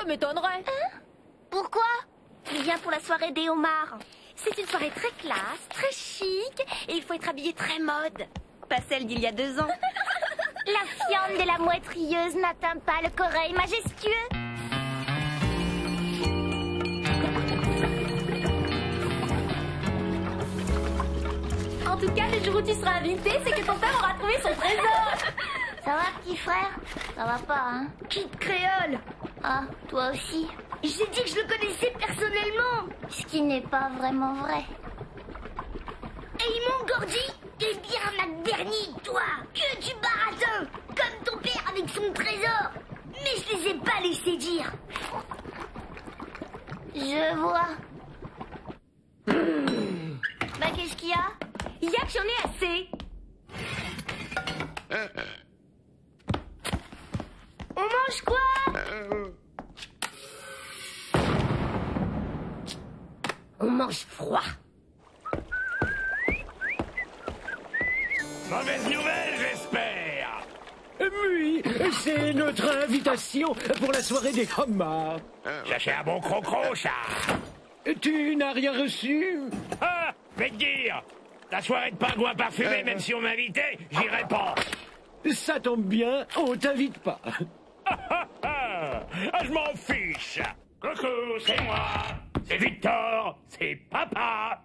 m'étonnerait. Hein? Pourquoi? Il vient pour la soirée des homards. C'est une soirée très classe, très chic, et il faut être habillé très mode. Pas celle d'il y a 2 ans. La fiente de la mouette rieuse n'atteint pas le coreil majestueux. En tout cas, le jour où tu seras invité, c'est que ton père aura trouvé son trésor. Ça va, petit frère? Ça va pas, hein? Kid Créole. Ah, toi aussi? J'ai dit que je le connaissais personnellement. Ce qui n'est pas vraiment vrai. Et ils m'ont encore dit, t'es bien McBurney, toi. Que du baratin. Comme ton père avec son trésor. Mais je les ai pas laissés dire. Je vois. Bah, qu'est-ce qu'il y a? Il y a que j'en ai assez. On mange quoi? On mange froid. Mauvaise nouvelle, j'espère. Oui, c'est notre invitation pour la soirée des homards. Cherchez un bon crocro, ça. Tu n'as rien reçu? Ah, vais te dire. La soirée de pingouins parfumés, même si on m'invitait, j'irai pas. Ça tombe bien, on t'invite pas. Ah, je m'en fiche. Coucou, c'est moi. C'est Victor. C'est papa.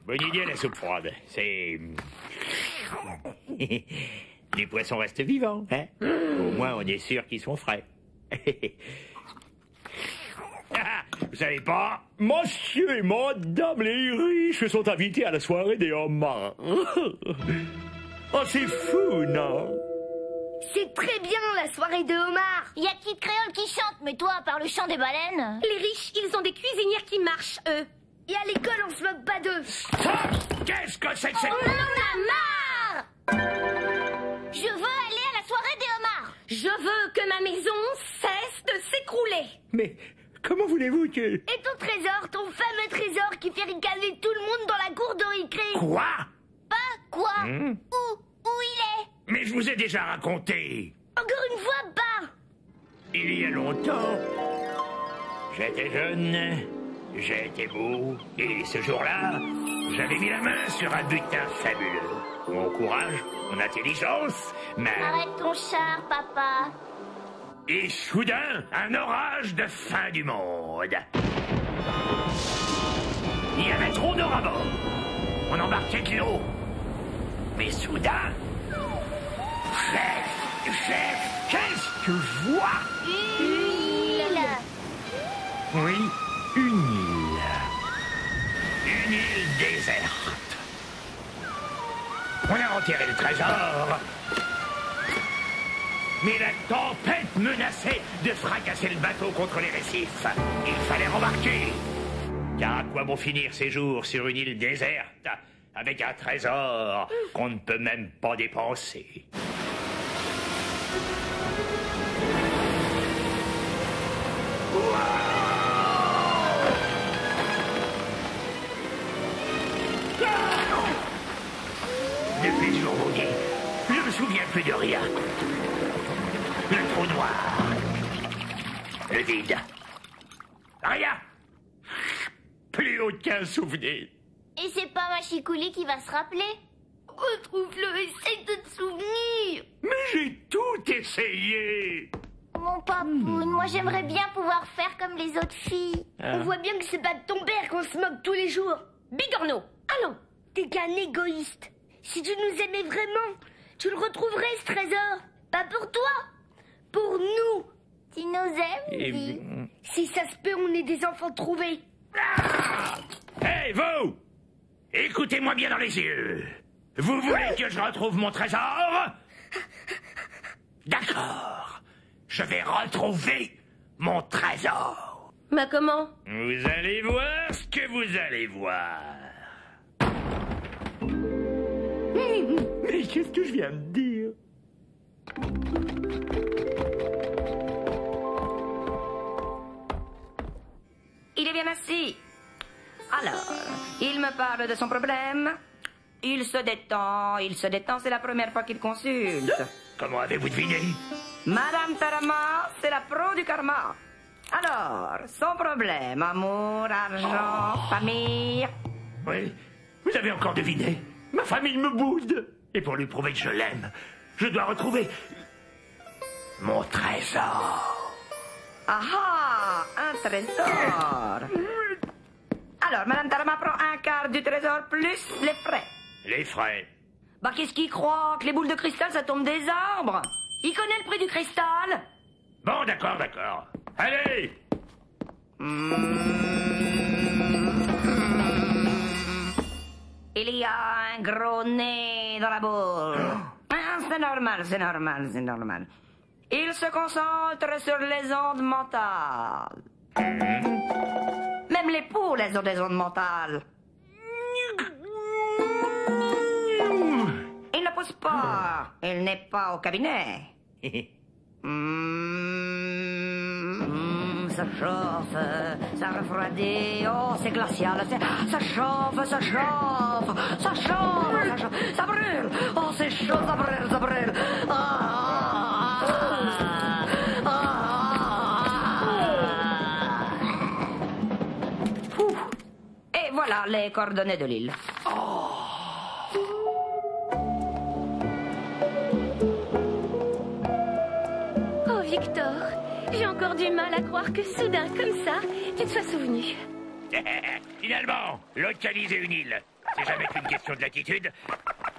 Bonne idée, la soupe froide. C'est... Les poissons restent vivants, hein. Au moins, on est sûr qu'ils sont frais. Vous savez pas, monsieur et madame les riches sont invités à la soirée des homards. Oh, c'est fou, non? C'est très bien la soirée de homards. Il y a Kid Créole qui chante, mais toi, à part le chant des baleines... Les riches, ils ont des cuisinières qui marchent, eux. Et à l'école, on se moque pas d'eux. Ah, qu'est-ce que c'est que cette... On en a marre. Je veux aller à la soirée des homards. Je veux que ma maison cesse de s'écrouler. Mais comment voulez-vous que... Et ton trésor, ton fameux trésor qui fait ricaner tout le monde dans la cour de récré. Quoi? Pas quoi? Où il est? Mais je vous ai déjà raconté. Encore une fois, pas. Il y a longtemps, j'étais jeune, j'étais beau, et ce jour-là, j'avais mis la main sur un butin fabuleux. Mon courage, mon intelligence, mais... Arrête ton char, papa. Et soudain, un orage de fin du monde. Il y avait trop d'or à bord. On embarquait de l'eau. Mais soudain... Chef, qu'est-ce que je vois? Une île. Oui, une île. Une île déserte. On a enterré le trésor. Mais la tempête menaçait de fracasser le bateau contre les récifs. Il fallait rembarquer. Car à quoi bon finir ses jours sur une île déserte avec un trésor qu'on ne peut même pas dépenser? Depuis ce jour-là, je me souviens plus de rien. Le trou noir. Le vide. Rien. Plus aucun souvenir. Et c'est pas Machikouli qui va se rappeler? Retrouve-le, essaye de te souvenir. Mais j'ai tout essayé. Mon papoune, moi j'aimerais bien pouvoir faire comme les autres filles. On voit bien que c'est pas de ton père qu'on se moque tous les jours. Bigorneau, allons. T'es qu'un égoïste. Si tu nous aimais vraiment, tu le retrouverais ce trésor. Pas pour toi, pour nous. Tu nous aimes, Guy? Si ça se peut, on est des enfants trouvés. Hey, vous! Écoutez-moi bien dans les yeux. Vous voulez que je retrouve mon trésor? D'accord. Je vais retrouver mon trésor. Mais comment? Vous allez voir ce que vous allez voir. Mais qu'est-ce que je viens de dire? Il est bien assis. Alors, il me parle de son problème. Il se détend, c'est la première fois qu'il consulte. Comment avez-vous deviné? Madame Tarama, c'est la pro du karma. Alors, son problème, amour, argent, famille. Oui, vous avez encore deviné. Ma famille me boude. Et pour lui prouver que je l'aime, je dois retrouver mon trésor. Ah ah, un trésor. Alors, Madame Tarama prend un quart du trésor plus les frais. Les frais. Bah, qu'est-ce qu'il croit? Que les boules de cristal, ça tombe des arbres? Il connaît le prix du cristal? Bon, d'accord, d'accord. Allez! Il y a un gros nez dans la boule. Ah, c'est normal, c'est normal, c'est normal. Il se concentre sur les ondes mentales. Même les poules, elles ont des ondes mentales. Il ne pousse pas. Il n'est pas au cabinet. Ça chauffe, ça refroidit, oh c'est glacial, ça chauffe, ça chauffe, ça chauffe, ça chauffe, ça brûle, oh c'est chaud, ça brûle, ça brûle. Et voilà les coordonnées de l'île. Oh, Victor, j'ai encore du mal à croire que soudain, comme ça, tu te sois souvenu. Finalement, localiser une île, c'est jamais qu'une question de latitude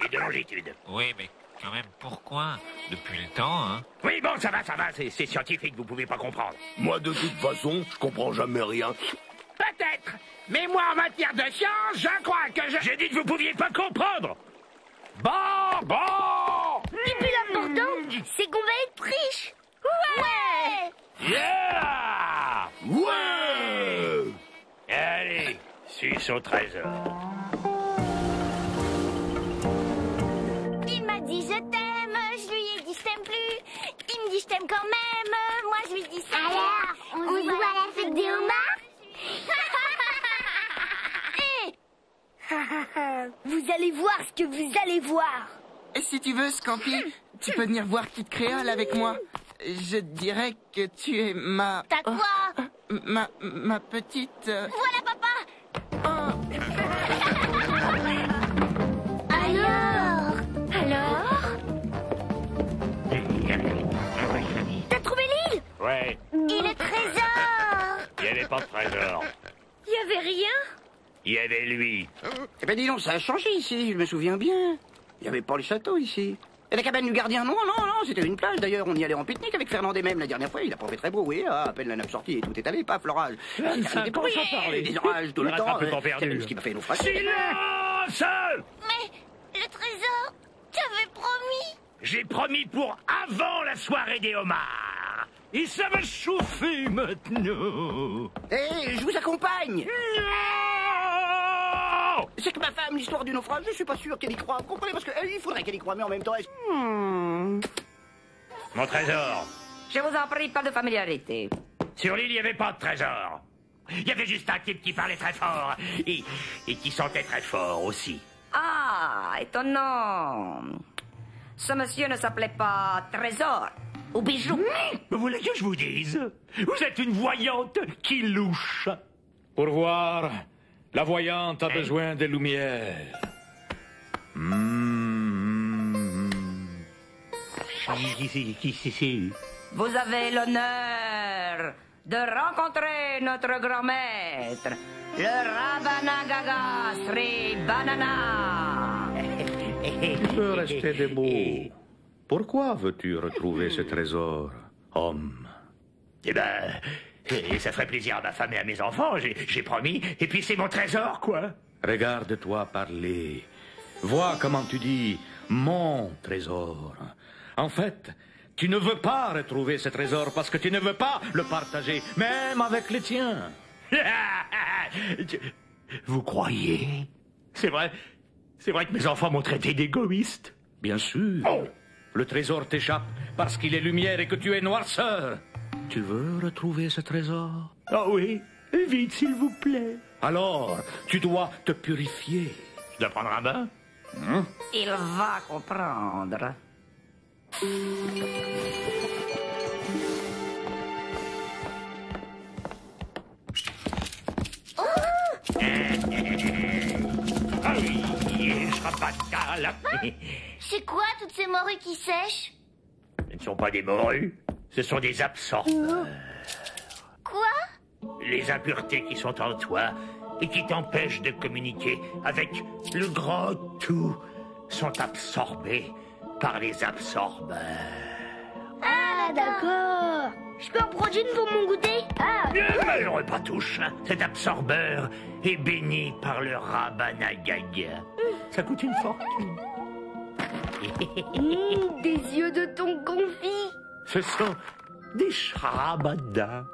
et de longitude. Oui, mais quand même, pourquoi? Depuis le temps, hein? Oui, bon, ça va, c'est scientifique, vous pouvez pas comprendre. Moi, de toute façon, je comprends jamais rien. Peut-être, mais moi, en matière de science, je crois que je... J'ai dit que vous pouviez pas comprendre. Bon. Et puis l'important, c'est qu'on va être riche. Ouais. Yeah! Ouais! Allez, suce au trésor. Il m'a dit je t'aime, je lui ai dit je t'aime plus. Il me dit je t'aime quand même, moi je lui dis ça. Alors, on joue à la fête des homards? Vous allez voir ce que vous allez voir. Et si tu veux, Scampi, tu peux venir voir Kid Créole avec moi. Je dirais que tu es ma... T'as quoi? Ma petite... Voilà, papa. Alors? T'as trouvé l'île? Ouais, Et le trésor? il y avait pas de trésor. Il y avait rien? Il y avait lui. Eh ben dis donc, ça a changé ici, je me souviens bien. Il n'y avait pas le château ici. Et la cabane du gardien, non, c'était une plage d'ailleurs. On y allait en pique-nique avec Fernandez même la dernière fois. Il a pas fait très beau, oui. À peine la nappe sortie et tout est allé, paf, l'orage. Des orages tout le temps. Temps perdu. C'est ce qui m'a fait naufrager. Silence! Mais le trésor, t'avais promis. J'ai promis pour avant la soirée des homards. Et ça va chauffer maintenant. Eh, je vous accompagne. Non! C'est que ma femme, l'histoire du naufrage, je suis pas sûr qu'elle y croit. Vous comprenez? Parce qu'il faudrait qu'elle y croie, mais en même temps... Mon trésor. Je vous en prie, pas de familiarité. Sur l'île, il n'y avait pas de trésor. Il y avait juste un type qui parlait très fort et qui sentait très fort aussi. Ah, étonnant. Ce monsieur ne s'appelait pas Trésor ou Bijou. Vous voulez que je vous dise? Vous êtes une voyante qui louche. Pour voir, la voyante a besoin de lumière. Vous avez l'honneur de rencontrer notre grand maître, le Rabanagaga Sri Banana. Tu peux rester debout. Pourquoi veux-tu retrouver ce trésor, homme? Eh ben, ça ferait plaisir à ma femme et à mes enfants, j'ai promis. Et puis c'est mon trésor, quoi. Regarde-toi parler. Vois comment tu dis « mon trésor ». En fait, tu ne veux pas retrouver ce trésor parce que tu ne veux pas le partager, même avec les tiens. Vous croyez? C'est vrai que mes enfants m'ont traité d'égoïste. Bien sûr. Oh. Le trésor t'échappe parce qu'il est lumière et que tu es noirceur. Tu veux retrouver ce trésor? Ah oui, vite s'il vous plaît. Alors, tu dois te purifier. Je dois prendre un bain? Il va comprendre. Schrabada. C'est quoi toutes ces morues qui sèchent? Ce ne sont pas des morues, ce sont des absorbeurs. Quoi? Les impuretés qui sont en toi et qui t'empêchent de communiquer avec le grand tout sont absorbées par les absorbeurs. Ah, d'accord. Je peux en prendre une pour mon goûter? Ah. Malheureux Patouche, cet absorbeur est béni par le Rabanagag. Ça coûte une fortune. Des yeux de thon confit. Ce sont des Schrabada.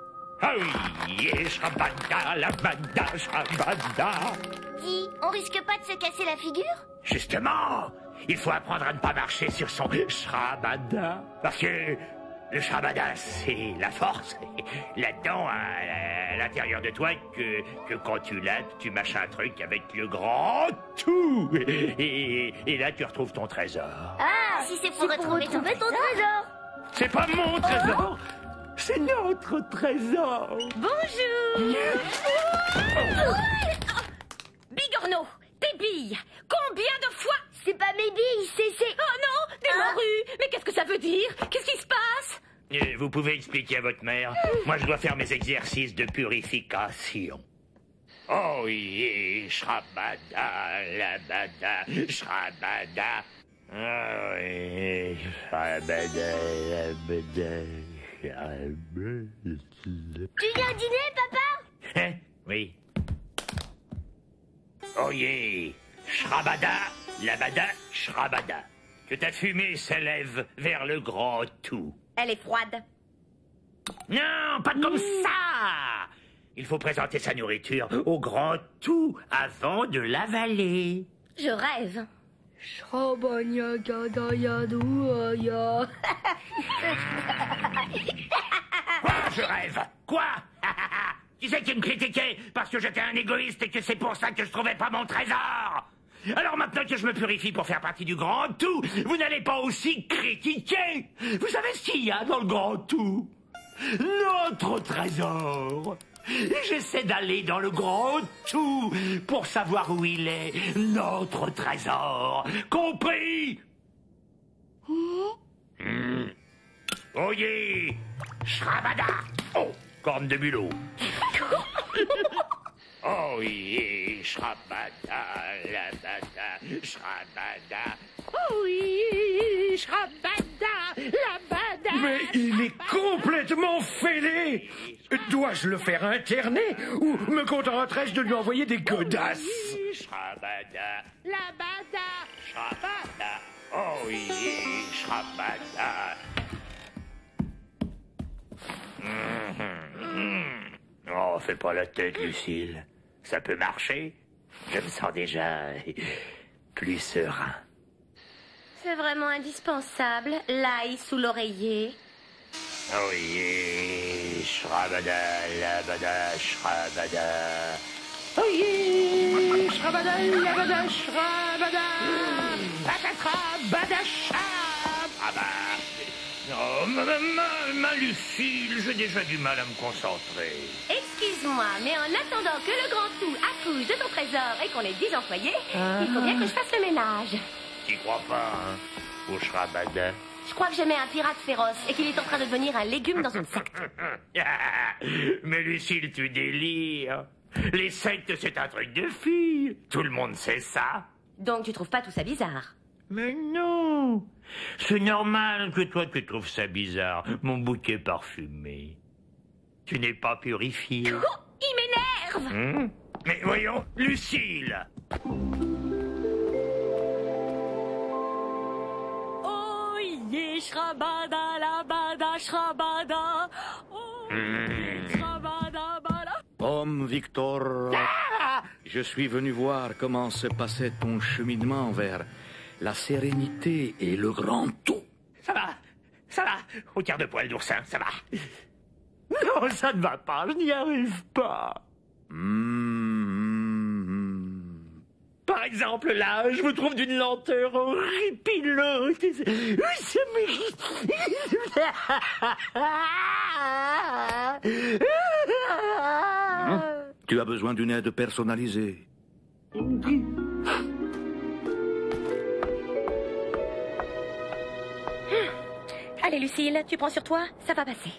Ah oui, et Schrabada, labada, Schrabada. Dis, on risque pas de se casser la figure? Justement, il faut apprendre à ne pas marcher sur son Schrabada. Parce que le Schrabada, c'est la force. Là-dedans, à l'intérieur de toi, que quand tu l'as, tu mâches un truc avec le grand tout. Et là, tu retrouves ton trésor. Ah, si c'est pour retrouver ton trésor. C'est pas mon trésor, c'est notre trésor. Bonjour. Bigorneau, tes billes, combien de fois? C'est pas mes billes, c'est... Oh non, des morues. Mais qu'est-ce que ça veut dire? Qu'est-ce qui se passe? Vous pouvez expliquer à votre mère. Moi, je dois faire mes exercices de purification. Oh oui, Schrabada, labada, Schrabada. Oh oui, Schrabada, labada, Schrabada. Tu viens dîner, papa? Hein? Oui. Oh yeah, Schrabada, labada, Schrabada. Que ta fumée s'élève vers le grand tout. Elle est froide. Non, pas comme ça. Il faut présenter sa nourriture au grand tout avant de l'avaler. Je rêve. Quoi, je rêve? Quoi? Qui c'est qui me critiquait parce que j'étais un égoïste et que c'est pour ça que je trouvais pas mon trésor? Alors maintenant que je me purifie pour faire partie du grand tout, vous n'allez pas aussi critiquer. Vous savez ce qu'il y a dans le grand tout? Notre trésor. Et j'essaie d'aller dans le grand tout pour savoir où il est, notre trésor. Compris? Oh yeah, Schrabada. Oh, corne de mulot. Oh yeah, Schrabada, labada, Schrabada. Oh oui, Schrabada, labada. Mais il est complètement fêlé. Dois-je le faire interner ou me contenterai-je de lui envoyer des godasses? Schrabada, Labada. Schrabada. Oh yeah, Schrabada. Oh, fais pas la tête, Lucille. Ça peut marcher. Je me sens déjà plus serein. C'est vraiment indispensable, l'ail sous l'oreiller. Oh yeah, Schrabada, labada, Schrabada. Oh yeah, Schrabada, labada, Schrabada. Patatra, badachab. Ah bah... Oh, ma Lucille, j'ai déjà du mal à me concentrer. Excuse-moi, mais en attendant que le grand tout accouche de ton trésor et qu'on ait 10 employés, il faut bien que je fasse le ménage. T'y crois pas, hein, au Schrabada? Je crois que j'aimais un pirate féroce et qu'il est en train de devenir un légume dans une secte. Mais Lucille, tu délires. Les sectes, c'est un truc de fille. Tout le monde sait ça. Donc tu trouves pas tout ça bizarre? Mais non. C'est normal que toi tu trouves ça bizarre, mon bouquet parfumé. Tu n'es pas purifié. Oh, il m'énerve. Mais voyons, Lucille. Oh, yeah, Schrabada, labada, Schrabada. Oh, Schrabada, bada. Homme Victor, je suis venu voir comment se passait ton cheminement vers la sérénité et le grand tout. Ça va, au quart de poil d'oursin, ça va. Non, ça ne va pas, je n'y arrive pas. Par exemple, là, je me trouve d'une lenteur horripileuse. Ça Tu as besoin d'une aide personnalisée. Allez, Lucille, tu prends sur toi, ça va passer.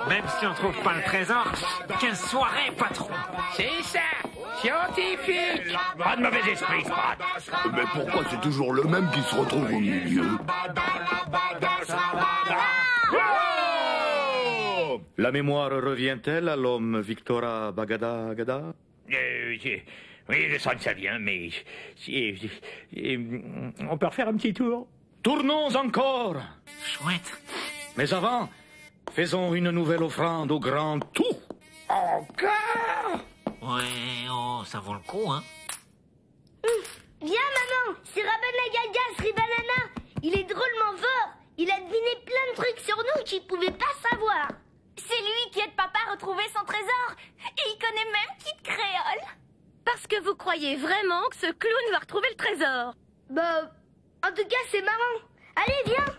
Même si on trouve pas le trésor, quelle soirée, patron! C'est ça! Scientifique! Pas de mauvais esprit, Sprat! Mais pourquoi c'est toujours le même qui se retrouve au milieu? La mémoire revient-elle à l'homme Victora Bagada Gada? Oui, je sens que ça vient, mais... on peut refaire un petit tour? Tournons encore! Chouette. Mais avant, faisons une nouvelle offrande au grand tout. Encore? Ouais, oh, ça vaut le coup, hein? Viens, maman, c'est Rabanagaga Sribanana. Il est drôlement fort. Il a deviné plein de trucs sur nous qu'il pouvait pas savoir. C'est lui qui aide papa à retrouver son trésor. Et il connaît même Kid Créole. Parce que vous croyez vraiment que ce clown va retrouver le trésor? Bah, en tout cas, c'est marrant. Allez, viens.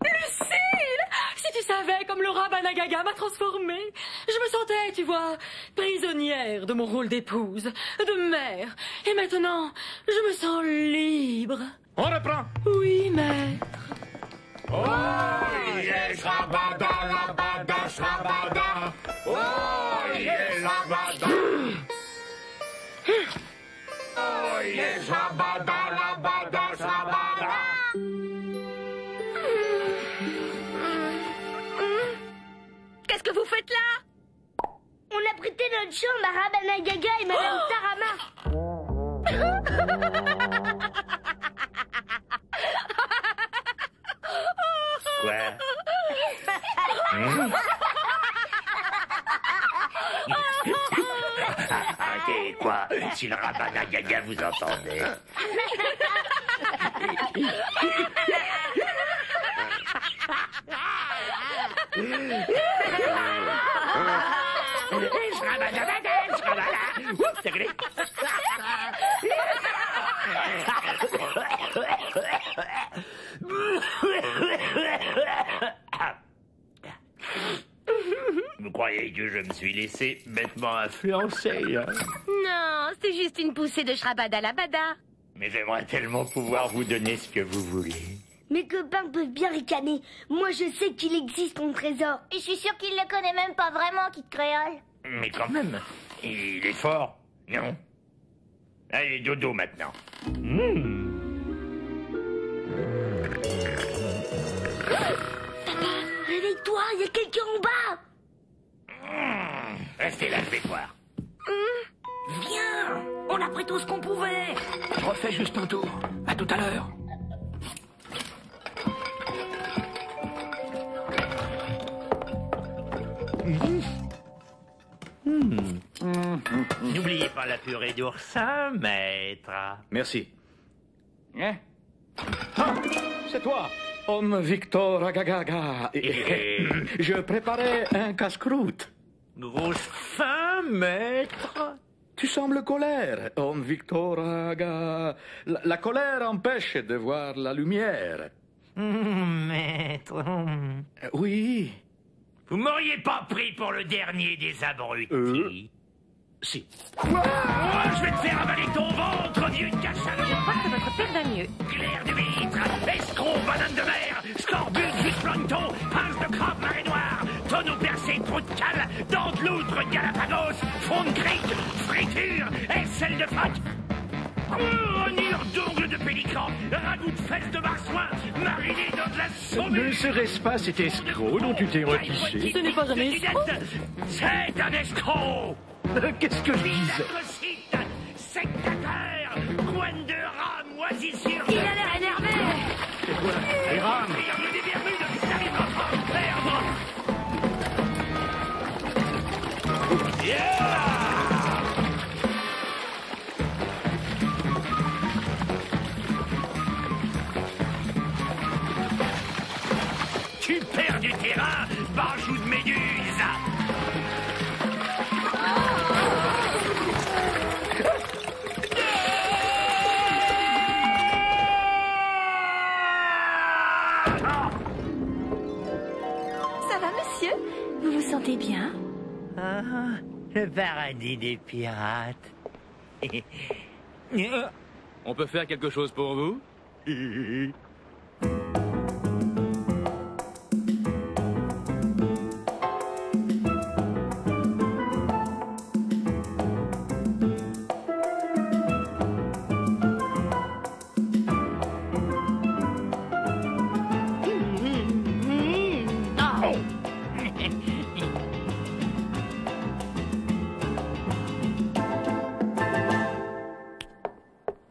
Lucille! Si tu savais comme le Rabanagaga m'a transformée. Je me sentais, tu vois, prisonnière de mon rôle d'épouse, de mère. Et maintenant, je me sens libre. On reprend. Oui, maître. Oh, yes, Rabada, Rabada, Shrabada. Oh, yes, Rabada. Oh, yes, Rabada, Rabada, Shrabada. Qu'est-ce que vous faites là? On a prêté notre chambre à Rabanagaga et Madame Tarama. Quoi? Et quoi? Si le Rabanagaga vous entendait. Vous croyez que je me suis laissé bêtement influencer, hein? Non, c'est juste une poussée de Shrabadalabada. Mais j'aimerais tellement pouvoir vous donner ce que vous voulez. Mes copains peuvent bien ricaner. Moi, je sais qu'il existe mon trésor. Et je suis sûre qu'il le connaît même pas vraiment, Kid Créole. Mais quand même, il est fort, non? Allez, dodo maintenant. Papa, réveille-toi, il y a quelqu'un en bas. Restez là, je vais voir. Viens! On a pris tout ce qu'on pouvait! Refais juste un tour. À tout à l'heure. N'oubliez pas la purée d'oursin, maître. Merci. Ah, c'est toi, homme Victor Agagaga. Je préparais un casse-croûte. Grosse faim, maître. Tu sembles colère, homme Victor Aga. La colère empêche de voir la lumière. Maître. Oui. Vous m'auriez pas pris pour le dernier des abrutis. Si. Je vais te faire avaler ton ventre, vieux cachalot. Je crois que votre père va mieux. Clair de vitre, escroc, banane de mer, scorbut, plancton, pince de crabe, marée noire, tonneau percé, trou de cale, dents de loutre, Galapagos, fond de crique, friture, aisselle de pâte, rognure d'ongles de pélican, ragoût de fesses de marsouin, mariné dans de la souris. Ne serait-ce pas cet escroc dont tu t'es retissé? Ce n'est pas un escroc. C'est un escroc. Qu'est-ce que je disais? Leucocyte, sectateur, coin de rat, moisissure. Il a l'air énervé. Les rames. Triangle des Bermudes, ça vient en perdre. Tu perds du terrain, barjou de méduse. Ça va, monsieur? Vous vous sentez bien? Ah, le paradis des pirates. On peut faire quelque chose pour vous?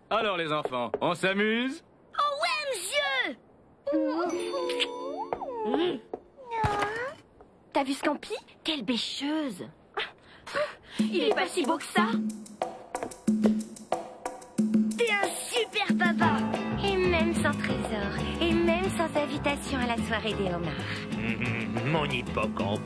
Alors les enfants, on s'amuse? Oh ouais, monsieur! T'as vu Scampi? Quelle bêcheuse! Il est pas si beau que ça! T'es un super papa! Et même sans trésor, et même sans invitation à la soirée des homards. Mon hippocampe.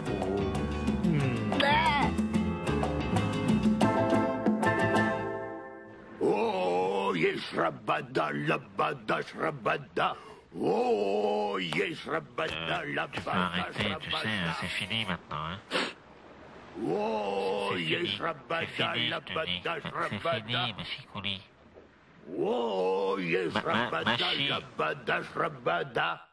Oh, yeshrabada, labada, shrabada. Oh, yeshrabada, Tu peux labada, arrêter, tu sais, c'est fini maintenant, hein. Oh, C'est fini, yeshrabada, je te dis. labada, C'est shrabada. fini, monsieur Couli. Oh, Ma yeshrabada, fille. labada, shrabada.